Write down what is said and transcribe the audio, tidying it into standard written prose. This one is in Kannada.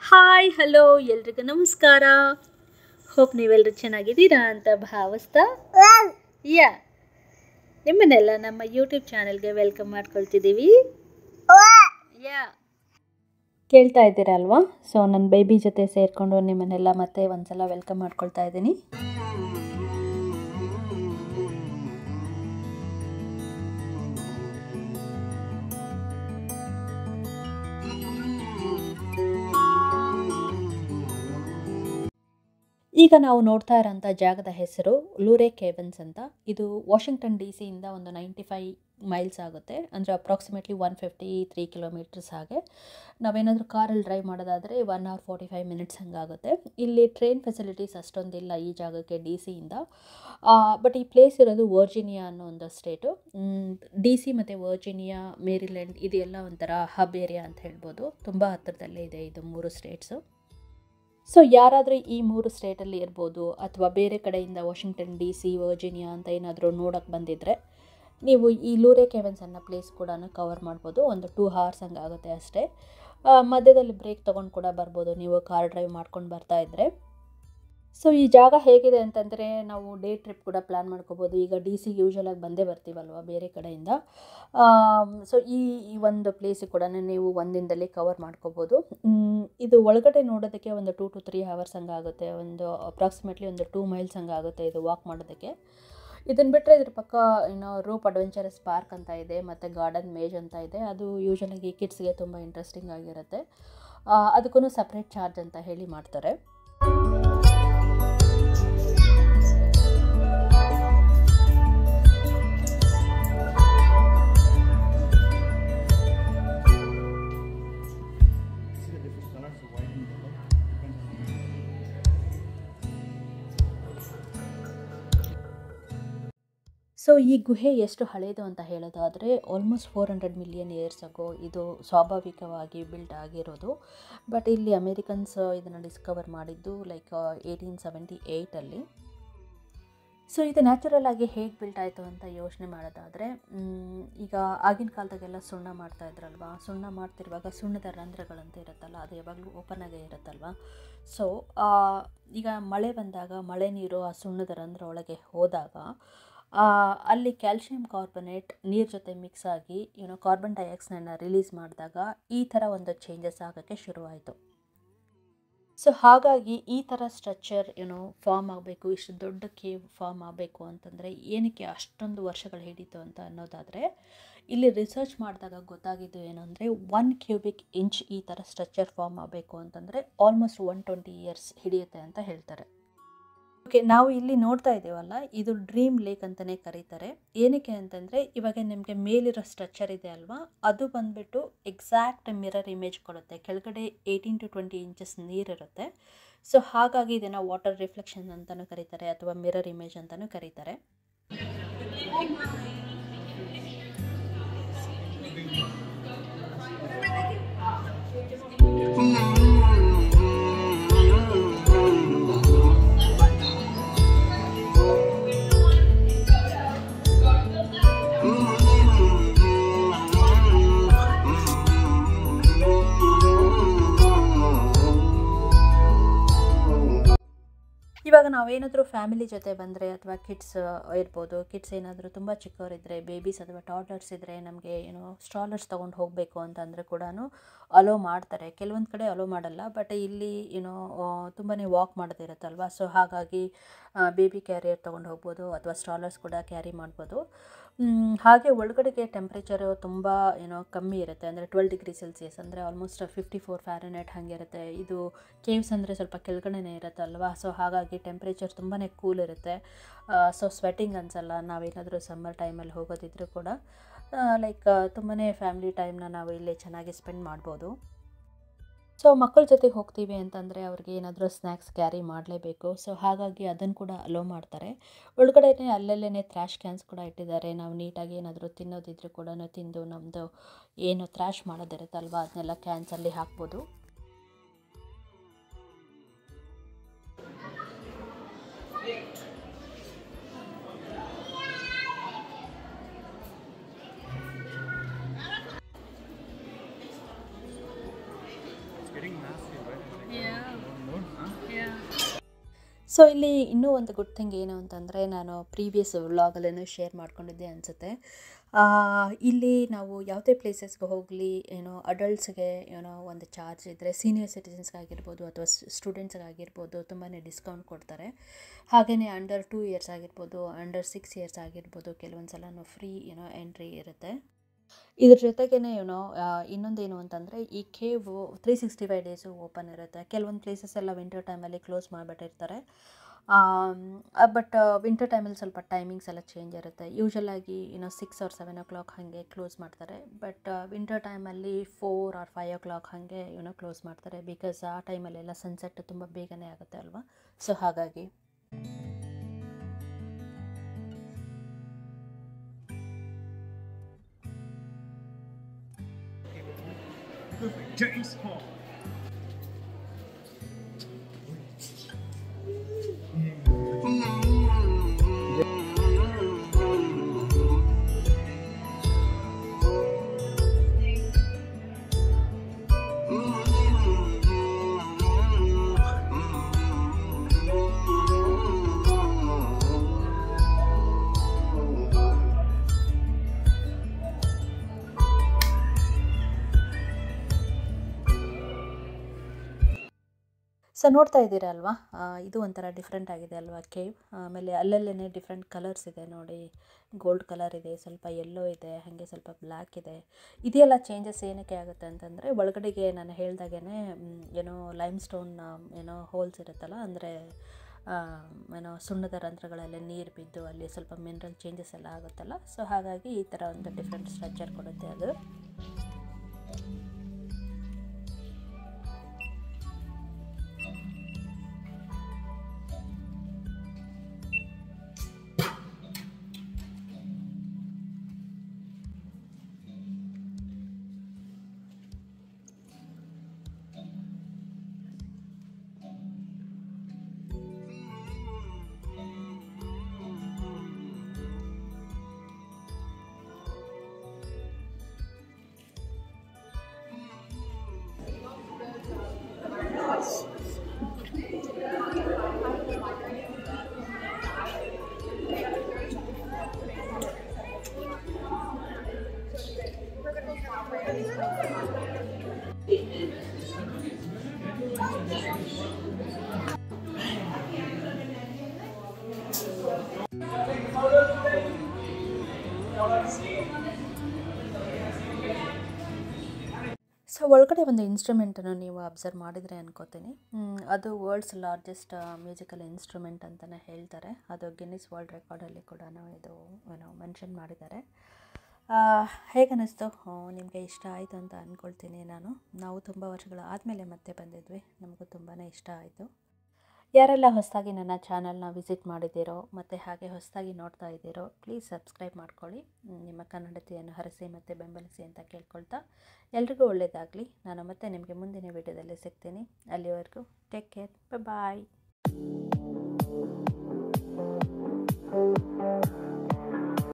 ಹಾಯ್ ಹಲೋ ಎಲ್ರಿಗೂ ನಮಸ್ಕಾರ. ಹೋಪ್ ನೀವೆಲ್ಲರೂ ಚೆನ್ನಾಗಿದ್ದೀರಾ ಅಂತ ಭಾವಿಸ್ತಾ ಯಾ ನಿಮ್ಮನ್ನೆಲ್ಲ ನಮ್ಮ ಯೂಟ್ಯೂಬ್ ಚಾನಲ್ಗೆ ವೆಲ್ಕಮ್ ಮಾಡ್ಕೊಳ್ತಿದ್ದೀವಿ. ಯಾ ಕೇಳ್ತಾ ಇದ್ದೀರಾ ಅಲ್ವಾ? ಸೊ ನನ್ನ ಬೇಬಿ ಜೊತೆ ಸೇರಿಕೊಂಡು ನಿಮ್ಮನ್ನೆಲ್ಲ ಮತ್ತೆ ಒಂದ್ಸಲ ವೆಲ್ಕಮ್ ಮಾಡ್ಕೊಳ್ತಾ ಇದ್ದೀನಿ. ಈಗ ನಾವು ನೋಡ್ತಾ ಇರೋಂಥ ಜಾಗದ ಹೆಸರು ಲೂರೆ ಕೇವನ್ಸ್ ಅಂತ. ಇದು ವಾಷಿಂಗ್ಟನ್ DC-ಯಿಂದ ಒಂದು 95 ಮೈಲ್ಸ್ ಆಗುತ್ತೆ, ಅಂದರೆ ಅಪ್ರಾಕ್ಸಿಮೇಟ್ಲಿ 153 ಕಿಲೋಮೀಟರ್ಸ್. ಹಾಗೆ ನಾವೇನಾದರೂ ಕಾರಲ್ಲಿ ಡ್ರೈವ್ ಮಾಡೋದಾದರೆ 1 hour 45 minutes ಹಂಗಾಗುತ್ತೆ. ಇಲ್ಲಿ ಟ್ರೈನ್ ಫೆಸಿಲಿಟೀಸ್ ಅಷ್ಟೊಂದಿಲ್ಲ ಈ ಜಾಗಕ್ಕೆ DC-ಯಿಂದ. ಬಟ್ ಈ ಪ್ಲೇಸ್ ಇರೋದು ವರ್ಜಿನಿಯಾ ಅನ್ನೋ ಒಂದು ಸ್ಟೇಟು. DC ಮತ್ತು ವರ್ಜಿನಿಯಾ, ಮೇರಿಲ್ಯಾಂಡ್ ಇದೆಲ್ಲ ಒಂಥರ ಹಬ್ ಏರಿಯಾ ಅಂತ ಹೇಳ್ಬೋದು. ತುಂಬ ಹತ್ತಿರದಲ್ಲೇ ಇದೆ ಇದು 3 ಸ್ಟೇಟ್ಸು. ಸೊ ಯಾರಾದರೂ ಈ 3 ಸ್ಟೇಟಲ್ಲಿ ಇರ್ಬೋದು, ಅಥವಾ ಬೇರೆ ಕಡೆಯಿಂದ ವಾಷಿಂಗ್ಟನ್ DC, ವರ್ಜಿನಿಯಾ ಅಂತ ಏನಾದರೂ ನೋಡೋಕ್ಕೆ ಬಂದಿದ್ದರೆ ನೀವು ಈ ಲೂರೆ ಕೇವನ್ಸ್ ಅನ್ನೋ ಪ್ಲೇಸ್ ಕೂಡ ಕವರ್ ಮಾಡ್ಬೋದು. ಒಂದು 2 hours ಹಂಗಾಗುತ್ತೆ ಅಷ್ಟೇ. ಮಧ್ಯದಲ್ಲಿ ಬ್ರೇಕ್ ತೊಗೊಂಡು ಕೂಡ ಬರ್ಬೋದು ನೀವು ಕಾರ್ ಡ್ರೈವ್ ಮಾಡ್ಕೊಂಡು ಬರ್ತಾ ಇದ್ದರೆ. ಸೊ ಈ ಜಾಗ ಹೇಗಿದೆ ಅಂತಂದರೆ ನಾವು ಡೇ ಟ್ರಿಪ್ ಕೂಡ ಪ್ಲ್ಯಾನ್ ಮಾಡ್ಕೋಬೋದು. ಈಗ DC ಯೂಶ್ವಲಾಗಿ ಬಂದೇ ಬರ್ತೀವಲ್ವ ಬೇರೆ ಕಡೆಯಿಂದ. ಸೊ ಈ ಒಂದು ಪ್ಲೇಸಿಗೆ ಕೂಡ ನೀವು ಒಂದಿನದಲ್ಲಿ ಕವರ್ ಮಾಡ್ಕೋಬೋದು. ಇದು ಒಳಗಡೆ ನೋಡೋದಕ್ಕೆ ಒಂದು 2 to 3 hours ಹಂಗಾಗುತ್ತೆ. ಒಂದು ಅಪ್ರಾಕ್ಸಿಮೇಟ್ಲಿ ಒಂದು 2 miles ಹಂಗಾಗುತ್ತೆ ಇದು ವಾಕ್ ಮಾಡೋದಕ್ಕೆ. ಇದನ್ನು ಬಿಟ್ಟರೆ ಇದ್ರ ಪಕ್ಕ ರೂಪ್ ಅಡ್ವೆಂಚರಸ್ ಪಾರ್ಕ್ ಅಂತ ಇದೆ, ಮತ್ತು ಗಾರ್ಡನ್ ಮೇಜ್ ಅಂತ ಇದೆ. ಅದು ಯೂಶ್ವಲಾಗಿ ಕಿಡ್ಸ್ಗೆ ತುಂಬ ಇಂಟ್ರೆಸ್ಟಿಂಗ್ ಆಗಿರುತ್ತೆ. ಅದಕ್ಕೂ ಸಪ್ರೇಟ್ ಚಾರ್ಜ್ ಅಂತ ಹೇಳಿ ಮಾಡ್ತಾರೆ. ಸೊ ಈ ಗುಹೆ ಎಷ್ಟು ಹಳೆಯದು ಅಂತ ಹೇಳೋದಾದರೆ ಆಲ್ಮೋಸ್ಟ್ 400 million years ago ಇದು ಸ್ವಾಭಾವಿಕವಾಗಿ ಬಿಲ್ಡ್ ಆಗಿರೋದು. ಬಟ್ ಇಲ್ಲಿ ಅಮೇರಿಕನ್ಸ್ ಇದನ್ನು ಡಿಸ್ಕವರ್ ಮಾಡಿದ್ದು 1878ಅಲ್ಲಿ. ಸೊ ಇದು ನ್ಯಾಚುರಲ್ ಆಗಿ ಹೇಗೆ ಬಿಲ್ಟ್ ಆಯಿತು ಅಂತ ಯೋಚನೆ ಮಾಡೋದಾದರೆ, ಈಗ ಆಗಿನ ಕಾಲದಾಗೆಲ್ಲ ಸುಣ್ಣ ಮಾಡ್ತಾ ಇದ್ರಲ್ವ, ಸುಣ್ಣ ಮಾಡ್ತಿರುವಾಗ ಸುಣ್ಣದ ರಂಧ್ರಗಳಂತ ಇರುತ್ತಲ್ಲ, ಅದು ಯಾವಾಗಲೂ ಓಪನ್ ಆಗೇ ಇರುತ್ತಲ್ವ. ಸೊ ಈಗ ಮಳೆ ಬಂದಾಗ ಮಳೆ ನೀರು ಆ ಸುಣ್ಣದ ರಂಧ್ರ ಒಳಗೆ ಹೋದಾಗ ಅಲ್ಲಿ ಕ್ಯಾಲ್ಶಿಯಂ ಕಾರ್ಬೊನೇಟ್ ನೀರು ಜೊತೆ ಮಿಕ್ಸ್ ಆಗಿ ಕಾರ್ಬನ್ ಡೈಆಕ್ಸೈಡನ್ನ ರಿಲೀಸ್ ಮಾಡಿದಾಗ ಈ ಥರ ಒಂದು ಚೇಂಜಸ್ ಆಗೋಕ್ಕೆ ಶುರುವಾಯಿತು. ಸೊ ಹಾಗಾಗಿ ಈ ಥರ ಸ್ಟ್ರಕ್ಚರ್ ಫಾರ್ಮ್ ಆಗಬೇಕು, ಇಷ್ಟು ದೊಡ್ಡ ಕೇವ್ ಫಾರ್ಮ್ ಆಗಬೇಕು ಅಂತಂದರೆ ಏನಕ್ಕೆ ಅಷ್ಟೊಂದು ವರ್ಷಗಳು ಹಿಡಿತು ಅಂತ ಅನ್ನೋದಾದರೆ, ಇಲ್ಲಿ ರಿಸರ್ಚ್ ಮಾಡಿದಾಗ ಗೊತ್ತಾಗಿದ್ದು ಏನಂದರೆ 1 cubic inch ಈ ಥರ ಸ್ಟ್ರಕ್ಚರ್ ಫಾರ್ಮ್ ಆಗಬೇಕು ಅಂತಂದರೆ ಆಲ್ಮೋಸ್ಟ್ 120 years ಹಿಡಿಯುತ್ತೆ ಅಂತ ಹೇಳ್ತಾರೆ. ಓಕೆ, ನಾವು ಇಲ್ಲಿ ನೋಡ್ತಾ ಇದ್ದೀವಲ್ಲ, ಇದು ಡ್ರೀಮ್ ಲೇಕ್ ಅಂತಲೇ ಕರೀತಾರೆ. ಏನಕ್ಕೆ ಅಂತಂದರೆ ಇವಾಗ ನಿಮಗೆ ಮೇಲಿರೋ ಸ್ಟ್ರಕ್ಚರ್ ಇದೆ ಅಲ್ವಾ, ಅದು ಬಂದುಬಿಟ್ಟು ಎಕ್ಸಾಕ್ಟ್ ಮಿರರ್ ಇಮೇಜ್ ಕೊಡುತ್ತೆ. ಕೆಳಗಡೆ 18 to 20 inches ನೀರಿರುತ್ತೆ. ಸೊ ಹಾಗಾಗಿ ಇದನ್ನು ವಾಟರ್ ರಿಫ್ಲೆಕ್ಷನ್ ಅಂತಲೂ ಕರೀತಾರೆ, ಅಥವಾ ಮಿರರ್ ಇಮೇಜ್ ಅಂತಲೂ ಕರೀತಾರೆ. ಇವಾಗ ನಾವೇನಾದರೂ ಫ್ಯಾಮಿಲಿ ಜೊತೆ ಬಂದರೆ, ಅಥವಾ ಕಿಡ್ಸ್ ಇರ್ಬೋದು, ಕಿಡ್ಸ್ ಏನಾದರೂ ತುಂಬ ಚಿಕ್ಕವರಿದ್ದರೆ, ಬೇಬೀಸ್ ಅಥವಾ ಟಾಡ್ಲರ್ಸ್ ಇದ್ದರೆ, ನಮಗೆ ಸ್ಟ್ರಾಲರ್ಸ್ ತೊಗೊಂಡು ಹೋಗಬೇಕು ಅಂತಂದರೆ ಕೂಡ ಅಲೋ ಮಾಡ್ತಾರೆ. ಕೆಲವೊಂದು ಕಡೆ ಅಲೋ ಮಾಡಲ್ಲ, ಬಟ್ ಇಲ್ಲಿ ತುಂಬಾ ವಾಕ್ ಮಾಡೋದಿರುತ್ತಲ್ವ. ಸೊ ಹಾಗಾಗಿ ಬೇಬಿ ಕ್ಯಾರಿಯರ್ ತೊಗೊಂಡು ಹೋಗ್ಬೋದು, ಅಥವಾ ಸ್ಟ್ರಾಲರ್ಸ್ ಕೂಡ ಕ್ಯಾರಿ ಮಾಡ್ಬೋದು. ಹಾಗೆ ಒಳಗಡೆಗೆ ಟೆಂಪ್ರೇಚರು ತುಂಬ ಕಮ್ಮಿ ಇರುತ್ತೆ, ಅಂದರೆ 12 degrees Celsius, ಅಂದರೆ ಆಲ್ಮೋಸ್ಟ್ 54 Fahrenheit ಹಾಗಿರುತ್ತೆ. ಇದು ಕೇವ್ಸ್ ಅಂದರೆ ಸ್ವಲ್ಪ ಕೆಳಗಡೆನೇ ಇರುತ್ತಲ್ವ. ಸೊ ಹಾಗಾಗಿ ಟೆಂಪ್ರೇಚರ್ ತುಂಬಾ ಕೂಲ್ ಇರುತ್ತೆ. ಸೊ ಸ್ವೆಟ್ಟಿಂಗ್ ಅನಿಸಲ್ಲ. ನಾವೇನಾದರೂ ಸಮ್ಮರ್ ಟೈಮಲ್ಲಿ ಹೋಗೋದಿದ್ರೂ ಕೂಡ ತುಂಬಾ ಫ್ಯಾಮಿಲಿ ಟೈಮ್ನ ನಾವು ಇಲ್ಲಿ ಚೆನ್ನಾಗಿ ಸ್ಪೆಂಡ್ ಮಾಡ್ಬೋದು. ಸೊ ಮಕ್ಕಳ ಜೊತೆ ಹೋಗ್ತೀವಿ ಅಂತಂದರೆ ಅವ್ರಿಗೆ ಏನಾದರೂ ಸ್ನ್ಯಾಕ್ಸ್ ಕ್ಯಾರಿ ಮಾಡಲೇಬೇಕು. ಸೊ ಹಾಗಾಗಿ ಅದನ್ನು ಕೂಡ ಅಲೋ ಮಾಡ್ತಾರೆ. ಒಳಗಡೆನೇ ಅಲ್ಲಲ್ಲೇ ಥ್ರ್ಯಾಶ್ ಕ್ಯಾನ್ಸ್ ಕೂಡ ಇಟ್ಟಿದ್ದಾರೆ. ನಾವು ನೀಟಾಗಿ ಏನಾದರೂ ತಿನ್ನೋದಿದ್ರೂ ಕೂಡ ತಿಂದು ನಮ್ಮದು ಏನು ಥ್ರ್ಯಾಶ್ ಮಾಡೋದಿರುತ್ತಲ್ವ ಅದನ್ನೆಲ್ಲ ಕ್ಯಾನ್ಸಲ್ಲಿ ಹಾಕ್ಬೋದು. Getting massive, right? ಸೊ ಇಲ್ಲಿ ಇನ್ನೂ ಒಂದು ಗುಡ್ ಥಿಂಗ್ ಏನು ಅಂತಂದರೆ, ನಾನು ಪ್ರೀವಿಯಸ್ ವ್ಲಾಗಲ್ಲೂ ಶೇರ್ ಮಾಡ್ಕೊಂಡಿದ್ದೆ ಅನಿಸುತ್ತೆ. ಇಲ್ಲಿ ನಾವು ಯಾವುದೇ ಪ್ಲೇಸಸ್ಗೆ ಹೋಗಲಿ, ಅಡಲ್ಟ್ಸ್ಗೆ ಒಂದು ಚಾರ್ಜ್ ಇದ್ದರೆ, ಸೀನಿಯರ್ ಸಿಟಿಸನ್ಸ್ಗಾಗಿರ್ಬೋದು ಅಥವಾ ಸ್ಟೂಡೆಂಟ್ಸ್ಗಾಗಿರ್ಬೋದು ತುಂಬಾ ಡಿಸ್ಕೌಂಟ್ ಕೊಡ್ತಾರೆ. ಹಾಗೆಯೇ ಅಂಡರ್ 2 ಇಯರ್ಸ್ ಆಗಿರ್ಬೋದು, ಅಂಡರ್ 6 ಇಯರ್ಸ್ ಆಗಿರ್ಬೋದು, ಕೆಲವೊಂದು ಸಲ ಫ್ರೀ ಎಂಟ್ರಿ ಇರುತ್ತೆ. ಇದ್ರ ಜೊತೆಗೇ ಇನ್ನೊಂದೇನು ಅಂತಂದರೆ, ಈ ಕೇವು 365 ಡೇಸು ಓಪನ್ ಇರುತ್ತೆ. ಕೆಲವೊಂದು ಪ್ಲೇಸಸ್ ಎಲ್ಲ ವಿಂಟರ್ ಟೈಮಲ್ಲಿ ಕ್ಲೋಸ್ ಮಾಡಿಬಿಟ್ಟಿರ್ತಾರೆ. ಬಟ್ ವಿಂಟರ್ ಟೈಮಲ್ಲಿ ಸ್ವಲ್ಪ ಟೈಮಿಂಗ್ಸ್ ಎಲ್ಲ ಚೇಂಜ್ ಇರುತ್ತೆ. ಯೂಶಲಾಗಿ 6 ಆರ್ 7 ಓ ಕ್ಲಾಕ್ ಹಾಗೆ ಕ್ಲೋಸ್ ಮಾಡ್ತಾರೆ. ಬಟ್ ವಿಂಟರ್ ಟೈಮಲ್ಲಿ 4 ಆರ್ 5 ಓ ಕ್ಲಾಕ್ ಹಾಗೆ ಕ್ಲೋಸ್ ಮಾಡ್ತಾರೆ. ಬಿಕಾಸ್ ಆ ಟೈಮಲ್ಲೆಲ್ಲ ಸನ್ಸೆಟ್ ತುಂಬ ಬೇಗನೆ ಆಗುತ್ತೆ ಅಲ್ವಾ. ಸೊ ಹಾಗಾಗಿ James Paul. ಸೊ ನೋಡ್ತಾ ಇದ್ದೀರಾ ಅಲ್ವಾ, ಇದು ಒಂಥರ ಡಿಫ್ರೆಂಟ್ ಆಗಿದೆ ಅಲ್ವಾ ಕೇವ್. ಆಮೇಲೆ ಅಲ್ಲಲ್ಲೇ ಡಿಫ್ರೆಂಟ್ ಕಲರ್ಸ್ ಇದೆ ನೋಡಿ. ಗೋಲ್ಡ್ ಕಲರ್ ಇದೆ, ಸ್ವಲ್ಪ ಯೆಲ್ಲೋ ಇದೆ, ಹಾಗೆ ಸ್ವಲ್ಪ ಬ್ಲ್ಯಾಕ್ ಇದೆ. ಇದೆಲ್ಲ ಚೇಂಜಸ್ ಏನಕ್ಕೆ ಆಗುತ್ತೆ ಅಂತಂದರೆ, ಒಳಗಡೆಗೆ ನಾನು ಹೇಳ್ದಾಗೇ ಲೈಮ್ ಸ್ಟೋನ್ ಹೋಲ್ಸ್ ಇರುತ್ತಲ್ಲ, ಅಂದರೆ ಸುಣ್ಣದ ರಂಧ್ರಗಳಲ್ಲಿ ನೀರು ಬಿದ್ದು ಅಲ್ಲಿ ಸ್ವಲ್ಪ ಮಿನರಲ್ ಚೇಂಜಸ್ ಎಲ್ಲ ಆಗುತ್ತಲ್ಲ. ಸೊ ಹಾಗಾಗಿ ಈ ಥರ ಒಂದು ಡಿಫ್ರೆಂಟ್ ಸ್ಟ್ರಕ್ಚರ್ ಕೊಡುತ್ತೆ ಅದು. ಸೊ ಒಳಗಡೆ ಒಂದು ಇನ್ಸ್ಟ್ರೂಮೆಂಟನ್ನು ನೀವು ಅಬ್ಸರ್ವ್ ಮಾಡಿದರೆ ಅನ್ಕೋತೀನಿ. ಅದು ವರ್ಲ್ಡ್ಸ್ ಲಾರ್ಜೆಸ್ಟ್ ಮ್ಯೂಸಿಕಲ್ ಇನ್ಸ್ಟ್ರೂಮೆಂಟ್ ಅಂತಲೇ ಹೇಳ್ತಾರೆ. ಅದು ಗಿನ್ನಿಸ್ ವರ್ಲ್ಡ್ ರೆಕಾರ್ಡಲ್ಲಿ ಕೂಡ ಇದು ಮೆನ್ಷನ್ ಮಾಡಿದ್ದಾರೆ. ಹೇಗನ್ನಿಸ್ತು? ನಿಮಗೆ ಇಷ್ಟ ಆಯಿತು ಅಂತ ಅಂದ್ಕೊಳ್ತೀನಿ ನಾವು ತುಂಬ ವರ್ಷಗಳ ಆದಮೇಲೆ ಮತ್ತೆ ಬಂದಿದ್ವಿ. ನಮಗೂ ತುಂಬಾ ಇಷ್ಟ ಆಯಿತು. ಯಾರೆಲ್ಲ ಹೊಸದಾಗಿ ನನ್ನ ಚಾನಲ್ನ ವಿಸಿಟ್ ಮಾಡಿದ್ದೀರೋ ಮತ್ತು ಹಾಗೆ ಹೊಸದಾಗಿ ನೋಡ್ತಾ ಇದ್ದೀರೋ, ಪ್ಲೀಸ್ ಸಬ್ಸ್ಕ್ರೈಬ್ ಮಾಡ್ಕೊಳ್ಳಿ. ನಿಮ್ಮ ಕನ್ನಡತೆಯನ್ನು ಹರಸಿ ಮತ್ತು ಬೆಂಬಲಿಸಿ ಅಂತ ಕೇಳ್ಕೊಳ್ತಾ, ಎಲ್ರಿಗೂ ಒಳ್ಳೆಯದಾಗಲಿ. ನಾನು ಮತ್ತೆ ನಿಮಗೆ ಮುಂದಿನ ವಿಡಿಯೋದಲ್ಲಿ ಸಿಗ್ತೀನಿ. ಅಲ್ಲಿವರೆಗೂ ಟೇಕ್ ಕೇರ್, ಬಾಯ್.